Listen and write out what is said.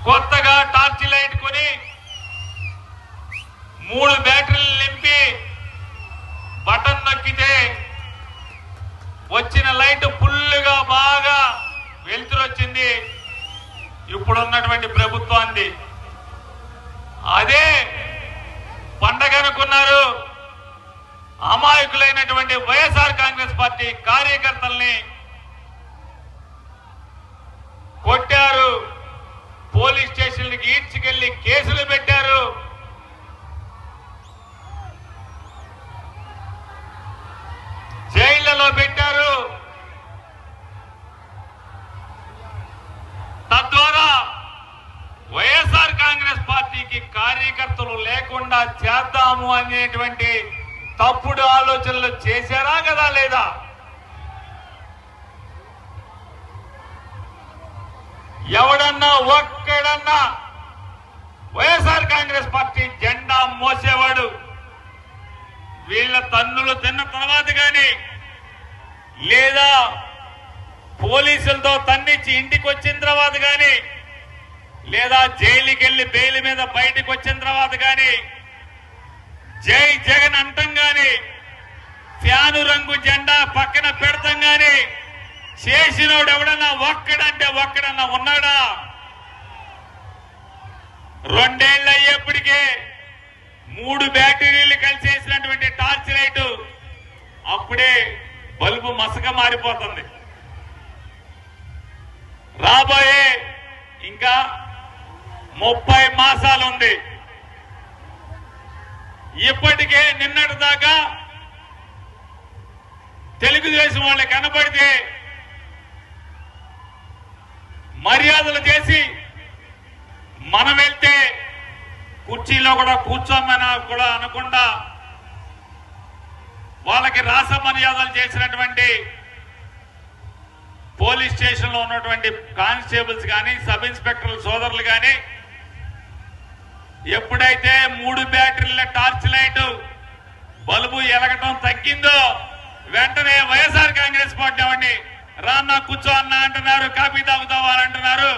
కొత్తగా torch light కొని 3 బ్యాటరీలు నింపి బటన్ నొక్కితే వచ్చిన లైట్ ఫుల్గా బాగా వెలుతురు వచ్చింది. ఇప్పుడున్నటువంటి ప్రభుత్వాన్ని అదే పండగ అనుకున్నారు. అమాయకులైనటువంటి వైఎస్ఆర్ కాంగ్రెస్ పార్టీ కార్యకర్తల్ని కొట్టారు, పోలీస్ స్టేషన్లకి ఈడ్చుకెళ్లి కేసులు పెట్టారు. జైళ్లలో పెట్టారు. తద్వారా వైఎస్ఆర్ కాంగ్రెస్ పార్టీకి కార్యకర్తలు లేకుండా చేద్దాము అనేటువంటి తప్పుడు ఆలోచనలు చేశారా కదా లేదా? ఎవడన్నా ఒక్కడన్నా వైఎస్ఆర్ కాంగ్రెస్ పార్టీ జెండా మోసేవాడు వీళ్ళ తన్నులు తిన్న తర్వాత కానీ లేదా పోలీసులతో తన్నిచ్చి ఇంటికి వచ్చిన తర్వాత కానీ లేదా జైలుకి వెళ్లి బెయిల్ మీద బయటకు వచ్చిన తర్వాత కానీ జై జగన్ అంటాం గాని ఫ్యాను రంగు జెండా పక్కన పెడతాం గాని చేసినోడు ఎవడన్నా ఒక్కడంటే ఒక్కడన్నా ఉన్నాడా? 2 ఏళ్ళు అయ్యేప్పటికే 3 బ్యాటరీలు కలిసేసినటువంటి టార్చ్ లైట్ అప్పుడే బల్బు మసక మారిపోతుంది. రాబోయే ఇంకా 30 మాసాలు ఉంది. ఇప్పటికే నిన్నటి దాకా తెలుగుదేశం వాళ్ళు కనబడితే మర్యాదలు చేసి మనం వెళ్తే కుర్చీలో కూడా కూర్చోమని కూడా అనకుండా వాళ్ళకి రాస మర్యాదలు చేసినటువంటి పోలీస్ స్టేషన్ లో ఉన్నటువంటి కానిస్టేబుల్స్ కానీ సబ్ ఇన్స్పెక్టర్ల సోదరులు కానీ ఎప్పుడైతే 3 బ్యాటరీల టార్చ్ లైట్ బల్బు ఎలగటం తగ్గిందో వెంటనే వైఎస్ఆర్ కాంగ్రెస్ పార్టీ వాడిని రాన్నా కూర్చో అన్నా అంటున్నారు, కాఫీ తాగుతావా అని అంటున్నారు.